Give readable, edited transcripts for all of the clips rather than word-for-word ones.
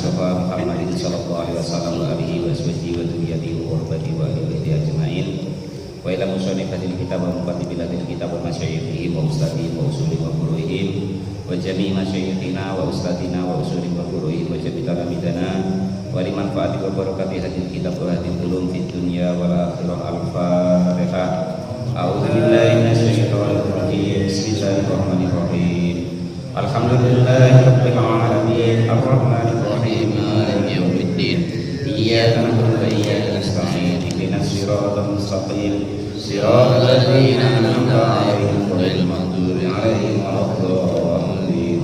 Mustafa Muhammadin sallallahu alaihi wasallam wa alihi wa sahbihi wa dzurriyyatihi wa qurbati wa alihi ajmain. Wa ila musannifatil kitab wa muqaddimatil kitab wa masyayikhi wa ustadhi wa usuli wa furu'ihim wa jami' masyayikhina wa ustadina wa usuli wa furu'ihim wa jami' talamidana wa liman fa'ati wa barakati hadil kitab wa hadil ulum fid dunya wal akhirah. Al-Fatihah. A'udzu billahi minasy syaithanir rajim. Bismillahirrahmanirrahim. Alhamdulillahirabbil alamin arrahmanir rahim maliki yaumiddin. Iyyaka na'budu wa iyyaka nasta'in. Ihdinas siratal mustaqim. Siratal ladzina an'amta 'alaihim ghairil maghdubi 'alaihim waladdallin.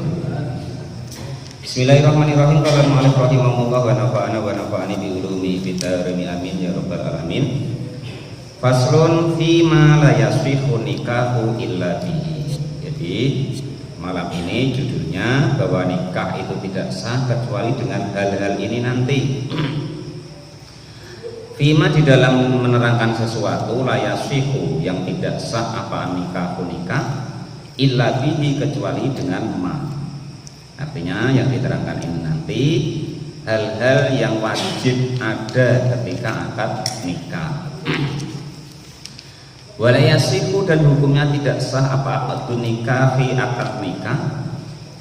Bismillahirrahmanirrahim. Qala al-mu'allif rahimahullah wa nafa'ani bi ulumi fid dharain amin ya rabbal alamin. Faslun fi ma la yasfihu nikahu illa bihi. Jadi malam ini judulnya bahwa nikah itu tidak sah kecuali dengan hal-hal ini nanti. Fima di dalam menerangkan sesuatu la yasfihu yang tidak sah apa nikah illa bihi kecuali dengan ma. Artinya yang diterangkan ini nanti hal-hal yang wajib ada ketika akad nikah. Walayasiku dan hukumnya tidak sah apa nikah fi akad nikah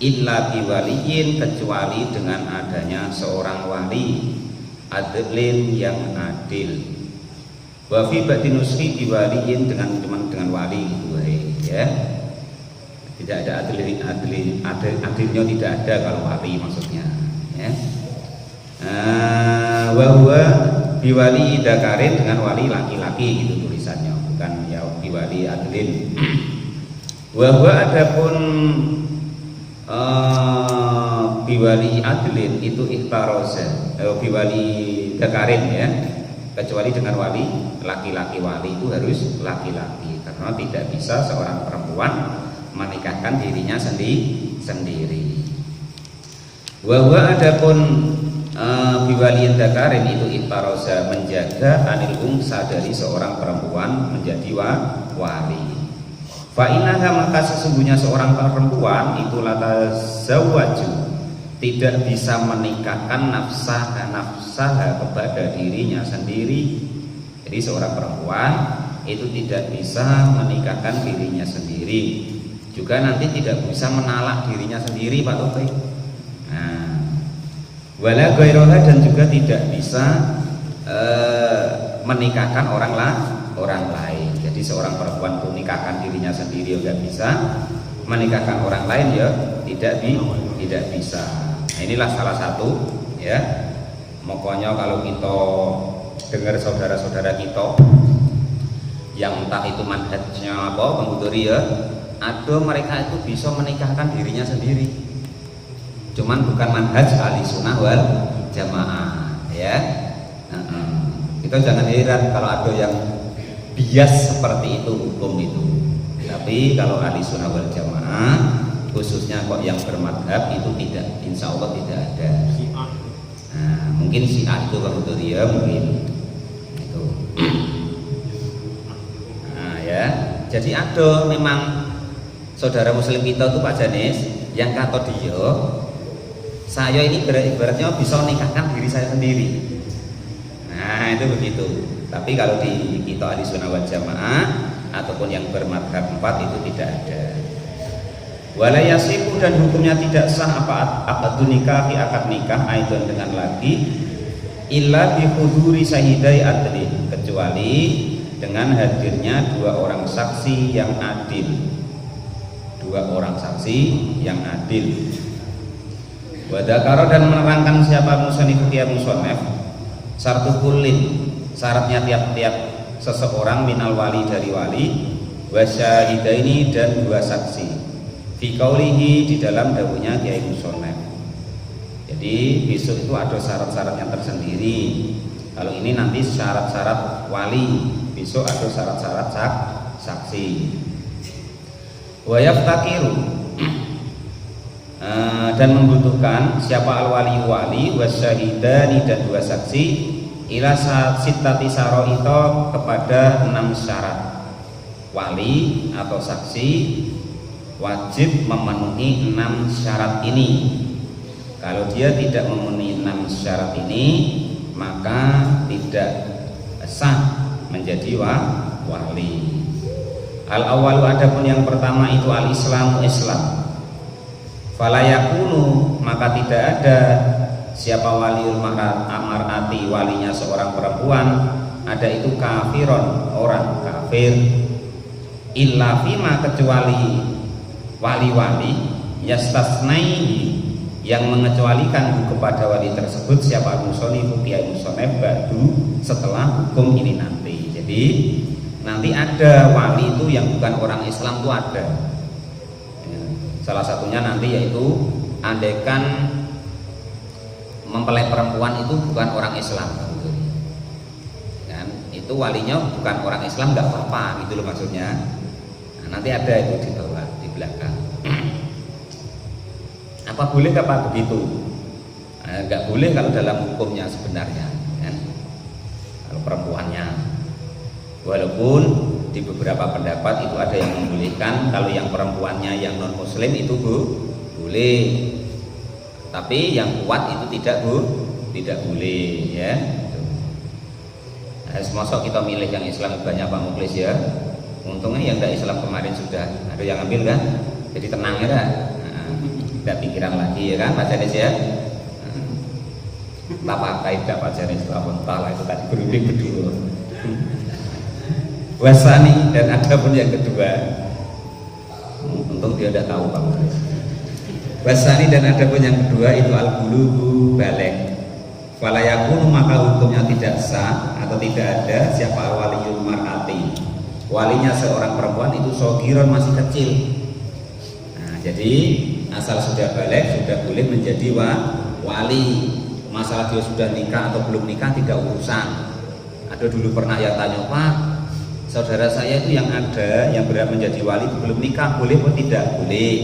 illa biwaliyin kecuali dengan adanya seorang wali adlin yang adil. Wa fi batinuski biwaliyin dengan wali gitu ya. Tidak ada adilnya tidak ada kalau wali maksudnya ya. Wa huwa biwali dakarin dengan wali laki-laki gitu tulisannya, bukan ya biwali adlin. Wa huwa adapun biwali adlin itu ikhtaroza biwali dakarin ya, kecuali dengan wali laki-laki. Wali itu harus laki-laki karena tidak bisa seorang perempuan menikahkan dirinya sendiri. Wa huwa adapun biwaliyin dakarin itu ikhtaroza menjaga anil unsa dari seorang perempuan menjadi wali. Fa innaha maka sesungguhnya seorang perempuan itu latazawwaju tidak bisa menikahkan nafsaha kepada dirinya sendiri. Jadi seorang perempuan itu tidak bisa menikahkan dirinya sendiri, juga nanti tidak bisa menalak dirinya sendiri Pak Taufik. Nah, wala ghairaha dan juga tidak bisa menikahkan orang lain. Jadi seorang perempuan itu nikahkan dirinya sendiri tidak bisa, menikahkan orang lain ya tidak bisa. Nah, inilah salah satu ya. Pokoknya kalau kita dengar saudara-saudara kita yang entah itu manhajnya apa penguturi ya, ada mereka itu bisa menikahkan dirinya sendiri. Cuman bukan manhaj ahlussunnah wal jamaah ya. Kita jangan heran kalau ada yang bias seperti itu hukum itu. Tapi kalau ahlussunnah wal jamaah khususnya kok yang bermadhab itu tidak, insya Allah tidak ada. Nah, mungkin Syiah itu kalau dia mungkin itu. Nah ya, jadi ada memang saudara muslim kita itu Pak Janis yang kata dia, saya ini ibaratnya bisa menikahkan diri saya sendiri. Nah itu begitu. Tapi kalau di kita ahlussunnah wal jamaah ataupun yang bermadhab 4 itu tidak ada. Walayasiku dan hukumnya tidak sah apa akad nikah fi akad nikah aidon dengan lagi illa bi huduri syahidai adlin kecuali dengan hadirnya dua orang saksi yang adil. Dua orang saksi yang adil. Wadakaro dan menerangkan siapa musannif dia musannif syartu kullin syaratnya tiap-tiap seseorang minal wali dari wali wasyahidaini dan dua saksi fi qaulihi di dalam dawuhnya Kiai Musonef. Jadi besok itu ada syarat-syarat yang tersendiri. Kalau ini nanti syarat-syarat wali, besok ada syarat-syarat saksi. Wa yaftakiru dan membutuhkan siapa al-wali wali wasyahidani dan dua saksi ila sittati syaraita kepada 6 syarat. Wali atau saksi wajib memenuhi 6 syarat ini. Kalau dia tidak memenuhi 6 syarat ini, maka tidak sah menjadi wali. Al-awwalu, adapun yang pertama itu al-islamu, Islam. Fala yakunu, maka tidak ada siapa waliul mar'ati, walinya seorang perempuan, ada itu kafiron, orang kafir, illa fima, kecuali wali-wali yastasnai, yang mengecualikan kepada wali tersebut siapa al-musonifu kiai musonef ba'du, setelah hukum ini nanti. Jadi nanti ada wali itu yang bukan orang Islam, itu ada ya. Salah satunya nanti yaitu andaikan mempelai perempuan itu bukan orang Islam kan, itu walinya bukan orang Islam, nggak apa-apa gitu loh maksudnya. Nah, nanti ada itu di bawah, di belakang. Apa boleh apa begitu? Nggak boleh kalau dalam hukumnya sebenarnya kan? Kalau perempuannya, walaupun di beberapa pendapat itu ada yang membolehkan kalau yang perempuannya yang non muslim itu boleh, tapi yang kuat itu tidak boleh ya. Nah, semasuk kita milih yang Islam banyak Pak Muklis ya. Untungnya yang tidak Islam kemarin sudah ada yang ambil kan, jadi tenang ya kan? Tidak pikiran lagi ya kan Pak Janis ya. Tak pakai tidak Pak Janis, entahlah itu tadi berunding berdua. Wasani, dan ada pun yang kedua, untung dia udah tahu Pak Muklis. Wasani, dan ada pun yang kedua itu al-bulugu, balik. Fala yakunu, maka hukumnya tidak sah atau tidak ada siapa waliyul mar'ati, walinya seorang perempuan itu sogiron, masih kecil. Nah, jadi asal sudah balik sudah boleh menjadi wali. Masalah dia sudah nikah atau belum nikah tidak urusan. Ada dulu pernah yang tanya, Pak, saudara saya itu yang ada yang berhak menjadi wali itu belum nikah, boleh atau tidak? Boleh.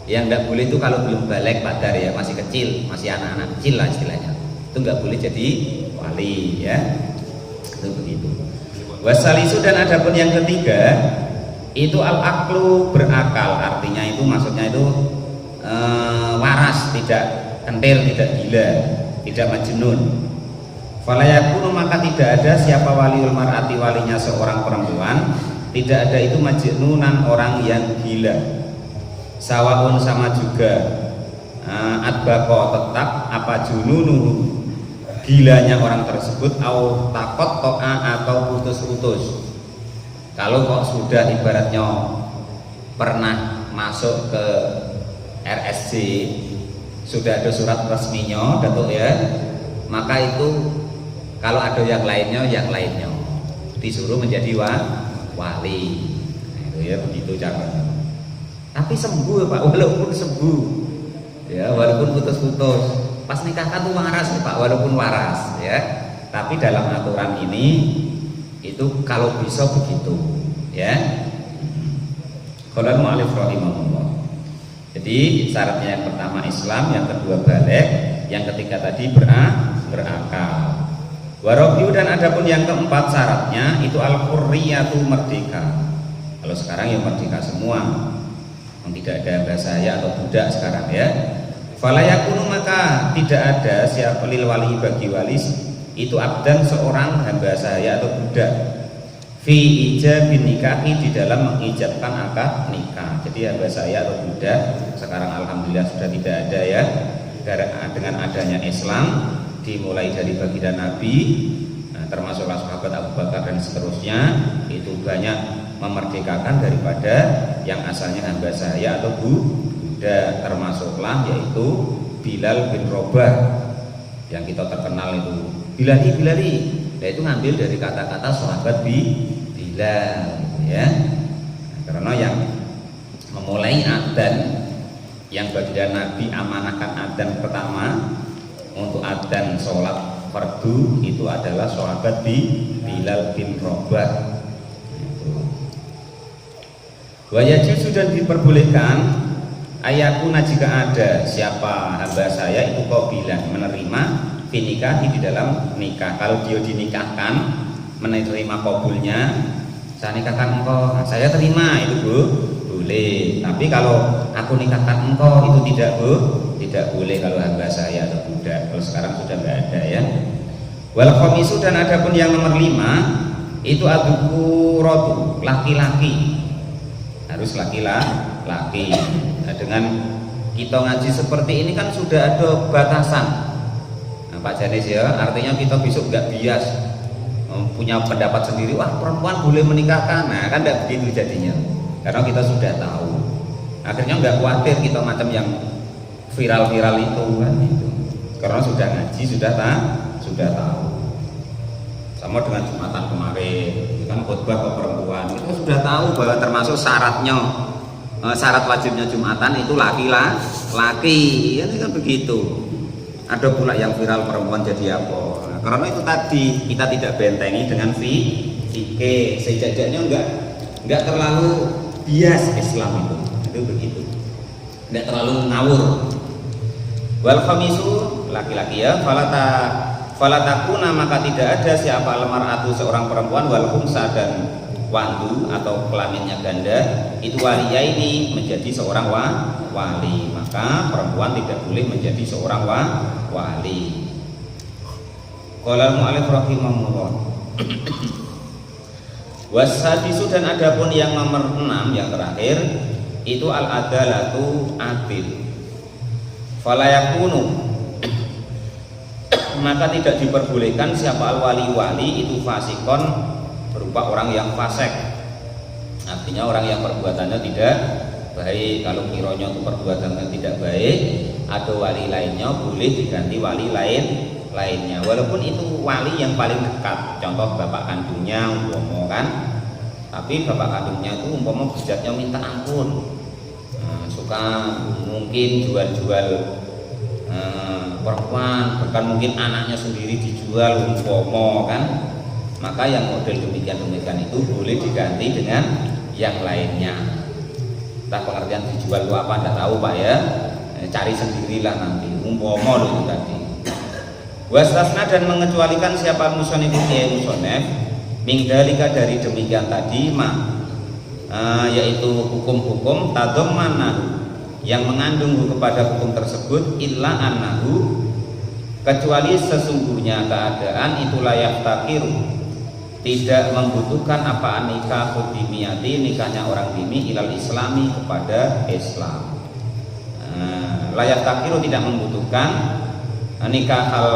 Yang tidak boleh itu kalau belum balik padar ya, masih kecil, masih anak-anak kecil lah istilahnya, itu nggak boleh jadi wali ya. Itu begitu. Wasalisu, dan adapun yang ketiga itu al-aklu, berakal, artinya itu maksudnya itu waras, tidak kentir, tidak gila, tidak majnun. Fala yakunu, maka tidak ada siapa waliul mar'ati, walinya seorang perempuan, tidak ada itu majnunan, orang yang gila. Sawaun, sama juga, adbaqo, tetap apa jununuhu, gilanya orang tersebut, au takot to'a, atau putus-putus. Kalau kok sudah ibaratnya pernah masuk ke RSC, sudah ada surat resminya, Datuk ya, maka itu kalau ada yang lainnya disuruh menjadi wali. Nah, itu ya begitu caranya. Tapi sembuh Pak, walaupun sembuh ya, walaupun putus-putus, pas nikahkan tuh waras Pak, walaupun waras ya. Tapi dalam aturan ini itu kalau bisa begitu ya. Qala mu'allif rahimahullah. Jadi syaratnya yang pertama Islam, yang kedua balik, yang ketiga tadi berakal. Warabiu, dan adapun yang keempat syaratnya itu al-hurriyatu, merdeka. Kalau sekarang ya merdeka semua, tidak ada bahasa ya atau budak sekarang ya. Fala yakunu, maka tidak ada siapa lil wali, bagi wali itu abdan, seorang hamba sahaya atau budak, fi ijabin nikahi, di dalam mengijabkan akad nikah. Jadi hamba sahaya atau budak sekarang alhamdulillah sudah tidak ada ya. Dengan adanya Islam, dimulai dari baginda Nabi, termasuklah sahabat Abu Bakar dan seterusnya, itu banyak memerdekakan daripada yang asalnya hamba sahaya atau budak, termasuklah yaitu Bilal bin Rabah yang kita terkenal itu Bilali, yaitu ngambil dari kata-kata sahabat Bilal ya. Karena yang memulai adzan, yang baginda Nabi amanahkan adzan pertama untuk adzan sholat fardu itu adalah sahabat Bilal bin Rabah. Wajib sudah diperbolehkan ayakuna, jika ada siapa hamba saya itu qabilan, menerima finikahi, di dalam nikah. Kalau dia dinikahkan, menerima qabulnya, saya nikahkan engkau, saya terima, itu boleh. Tapi kalau aku nikahkan engkau itu tidak boleh kalau hamba saya atau budak. Kalau sekarang sudah nggak ada ya. Wal khamisu, dan adapun yang nomor 5 itu adzukuratu, laki-laki. Harus laki-laki. Nah, dengan kita ngaji seperti ini kan sudah ada batasan. Nah, Pak Janis ya, artinya kita besok nggak bias punya pendapat sendiri, wah perempuan boleh menikahkan. Nah kan tidak begitu jadinya, karena kita sudah tahu. Akhirnya nggak khawatir kita macam yang viral-viral itu kan itu, karena sudah ngaji, sudah tahu. Sama dengan Jumatan kemarin, itu kan khutbah ke perempuan, kita sudah tahu bahwa termasuk syaratnya, syarat wajibnya Jumatan itu laki-laki, ya kan begitu. Ada pula yang viral perempuan jadi apa? Nah, karena itu tadi kita tidak bentengi dengan fikih, sejajahnya enggak terlalu bias Islam itu begitu, enggak terlalu ngawur. Wal khamisu, laki-laki ya, falatakuna, maka tidak ada siapa almar'atu, seorang perempuan, wal khumsa, dan wandu atau kelaminnya ganda, itu waliya ini menjadi seorang wali. Maka perempuan tidak boleh menjadi seorang wali. Qala al-mu'allif rahimahullah. Wasadisu, dan adapun yang nomor 6 yang terakhir itu al-adalatu, adil. Fala yakunu, maka tidak diperbolehkan siapa al-wali itu fasikon, berupa orang yang fasik. Artinya orang yang perbuatannya tidak baik. Kalau kironya itu perbuatannya tidak baik, ada wali lainnya boleh diganti wali lainnya, walaupun itu wali yang paling dekat. Contoh bapak kandungnya umpama kan, tapi bapak kandungnya itu umpama bejatnya minta ampun, suka mungkin jual-jual perempuan, bahkan mungkin anaknya sendiri dijual umpama kan, maka yang model demikian itu boleh diganti dengan yang lainnya. Entah pengertian dijual itu apa, tidak tahu Pak ya, cari sendirilah nanti, umpama itu tadi. Wastasna, dan mengecualikan siapa musonef mingdalika, dari demikian tadi yaitu hukum-hukum tadomana, yang mengandung kepada hukum tersebut, illa annahu, kecuali sesungguhnya keadaan itu layak takiru, tidak membutuhkan apa nikah dimiyati, nikahnya orang dimi, ilal islami, kepada Islam. Layak takiru, tidak membutuhkan nikah al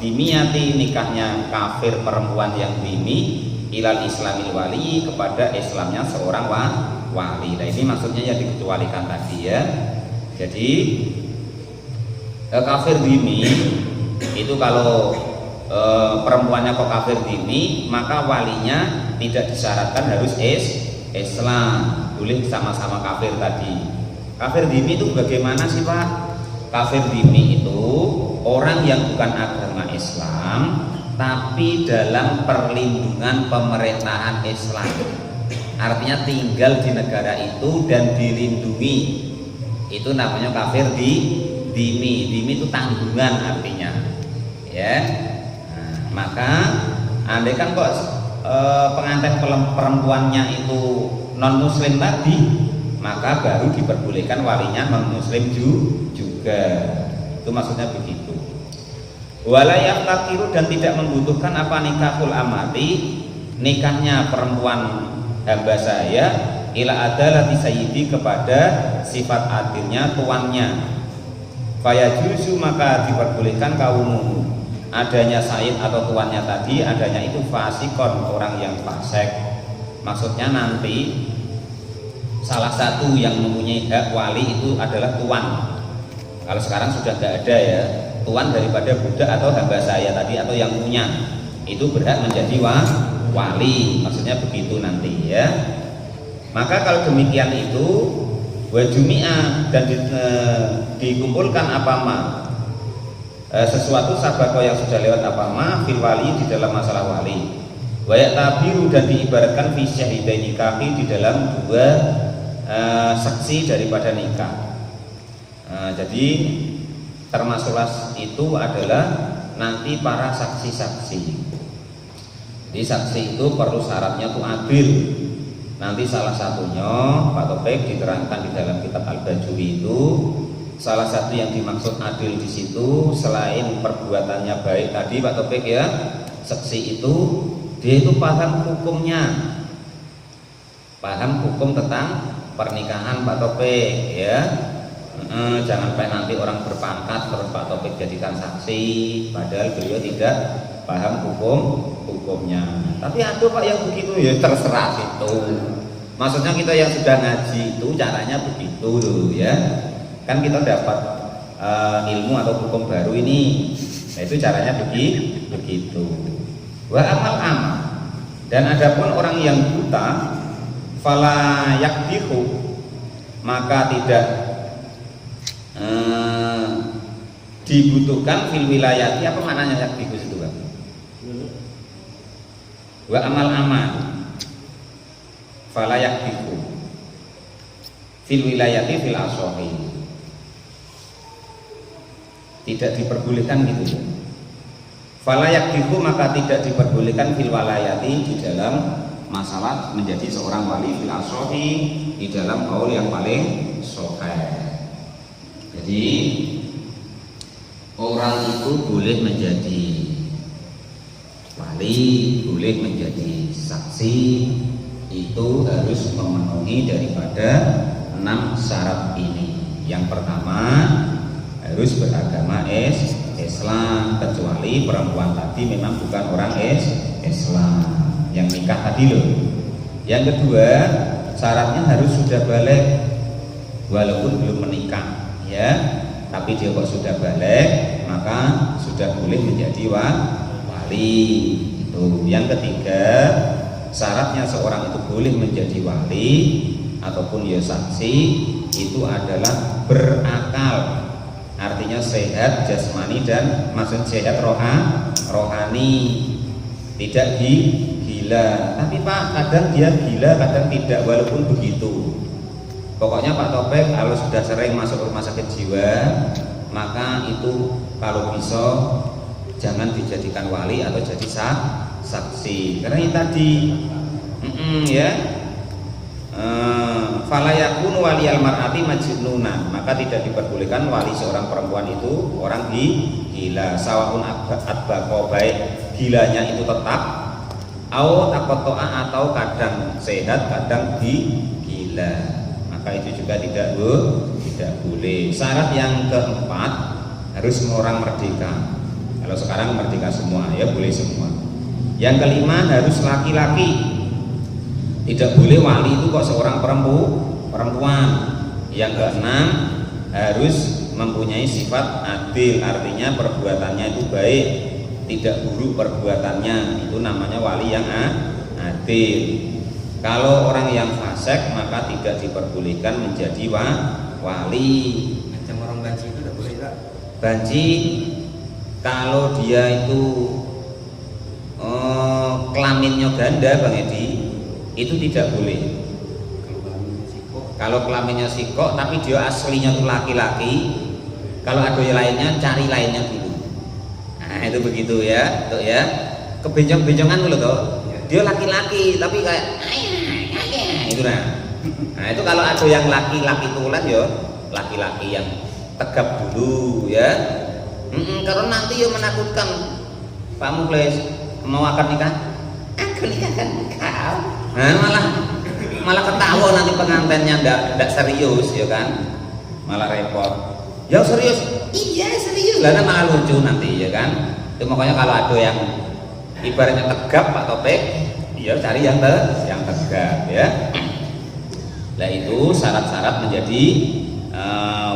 dimiyati, nikahnya kafir perempuan yang dimi, ilal islamil wali, kepada Islamnya seorang wali. Nah ini maksudnya yang dikecualikan tadi ya. Jadi kafir dimi itu kalau perempuannya kok kafir dini, maka walinya tidak disyaratkan harus Islam, boleh sama-sama kafir tadi. Kafir dini itu bagaimana sih Pak? Kafir dini itu orang yang bukan agama Islam tapi dalam perlindungan pemerintahan Islam, artinya tinggal di negara itu dan dilindungi, itu namanya kafir dini. Dini itu tanggungan artinya ya. Maka andai kan kok pengantin perempuannya itu non muslim tadi, maka baru diperbolehkan walinya non muslim juga. Itu maksudnya begitu. Walayah takiru, dan tidak membutuhkan apa nikahul amati, nikahnya perempuan hamba saya, ila adalati sayyidi, kepada sifat adilnya tuannya. Fayajuzu, maka diperbolehkan kaumuhu, adanya said atau tuannya tadi, adanya itu fasikon, orang yang fasik. Maksudnya nanti salah satu yang mempunyai hak wali itu adalah tuan. Kalau sekarang sudah tidak ada ya, tuan daripada budak atau hamba saya tadi atau yang punya itu berhak menjadi wali. Maksudnya begitu nanti ya. Maka kalau demikian itu wajumi'ah, dan dikumpulkan sesuatu sabako yang sudah lewat fil wali, di dalam masalah wali, wayak tabiru, dan diibaratkan fi syahidaini nikahi, di dalam dua saksi daripada nikah. Jadi termasuklah itu adalah nanti para saksi-saksi. Jadi saksi itu perlu syaratnya itu adil. Nanti salah satunya Pak Topik diterangkan di dalam kitab Al-Bajuri itu, salah satu yang dimaksud adil di situ selain perbuatannya baik tadi Pak Topik ya, saksi itu dia itu paham hukumnya, paham hukum tentang pernikahan Pak Topik ya. Jangan sampai nanti orang berpangkat terus Pak Topik jadikan saksi padahal beliau tidak paham hukumnya. Tapi ada Pak yang begitu ya, terserah itu. Maksudnya kita yang sudah ngaji itu caranya begitu loh ya. Kan kita dapat ilmu atau hukum baru ini. Nah itu caranya begitu. Wa amal. Dan adapun orang yang buta fala yakdihu, maka tidak dibutuhkan fil wilayati. Apa maknanya yakdihu itu Bang? Wa amal fala yakdihu fil wilayati fil asohi, tidak diperbolehkan gitu ya. Fala yakdihu maka tidak diperbolehkan fil walayati di dalam masalah menjadi seorang wali fil asohi, di dalam qaul yang paling sahih. Jadi orang itu boleh menjadi wali, boleh menjadi saksi, itu harus memenuhi daripada 6 syarat ini. Yang pertama harus beragama Islam, kecuali perempuan tadi memang bukan orang Islam yang nikah tadi loh. Yang kedua syaratnya harus sudah balik walaupun belum menikah ya, tapi dia kok sudah balik maka sudah boleh menjadi wali itu. Yang ketiga syaratnya seorang itu boleh menjadi wali ataupun ya saksi itu adalah berakal, artinya sehat jasmani dan maksud sehat rohani, tidak gila. Tapi Pak kadang dia gila kadang tidak, walaupun begitu pokoknya Pak Topik kalau sudah sering masuk rumah sakit jiwa maka itu kalau bisa jangan dijadikan wali atau jadi saksi, karena ini tadi ya fala yakun wali al-mar'ati majnunan, maka tidak diperbolehkan wali seorang perempuan itu orang gila, sawaun adbaqo, baik gilanya itu tetap au taqatta'a atau kadang sehat kadang gila, maka itu juga tidak boleh. Syarat yang keempat harus orang merdeka. Kalau sekarang merdeka semua ya, boleh semua. Yang kelima harus laki-laki, tidak boleh wali itu kok seorang perempuan. Yang keenam harus mempunyai sifat adil, artinya perbuatannya itu baik, tidak buruk perbuatannya, itu namanya wali yang adil. Kalau orang yang fasik maka tidak diperbolehkan menjadi wali. Macam orang banci itu tidak boleh Pak? Banci kalau dia itu kelaminnya ganda Bang Edi, itu tidak boleh. Kalau kelaminnya sikok tapi dia aslinya itu laki-laki, kalau ada yang lainnya cari lainnya dulu. Nah itu begitu ya, tuh ya. Kebencong-bencongan dulu tuh. Dia laki-laki tapi kayak itu nah itu kalau ada yang laki-laki tulen ya laki-laki yang tegap dulu ya. Karena nanti ya menakutkan. Pak Muklis mau akan nikah? Aku nikahkan kau. Nah malah ketawa nanti pengantinnya ndak serius ya kan, malah repot. Ya serius? Iya serius. Lah malah lucu nanti ya kan. Itu makanya kalau ada yang ibaratnya tegap Pak Topik, ya cari yang tegap ya. Nah itu syarat-syarat menjadi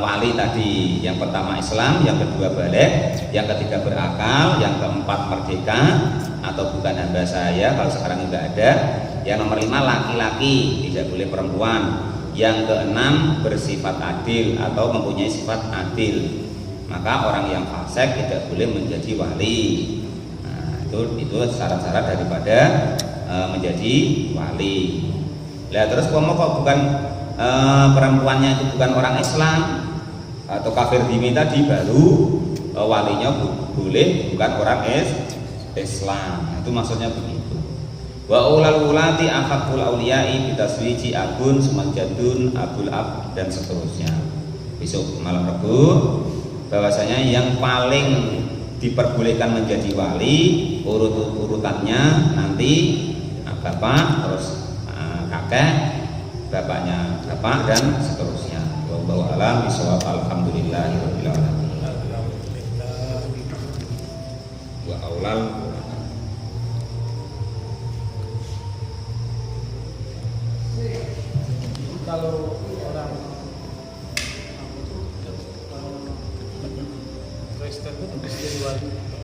wali tadi. Yang pertama Islam, yang kedua balik, yang ketiga berakal, yang keempat merdeka atau bukan hamba saya kalau sekarang tidak ada. Yang nomor 5 laki-laki, tidak boleh perempuan. Yang keenam bersifat adil atau mempunyai sifat adil, maka orang yang fasik tidak boleh menjadi wali. Nah, itu syarat-syarat daripada menjadi wali. Lah terus kok bukan perempuannya itu bukan orang Islam atau kafir dimi tadi, baru walinya boleh bukan orang Islam. Nah, itu maksudnya begitu. Wa ulal ulati afaqul auliyai bitaswiji abun sumajadun abul ab dan seterusnya. Besok malam Rabu bahwasanya yang paling diperbolehkan menjadi wali urutannya nanti bapak, terus kakek, bapaknya bapak dan seterusnya. Wallahu a'lam bishawab. Alhamdulillahirabbil alamin. Wa aulal kalau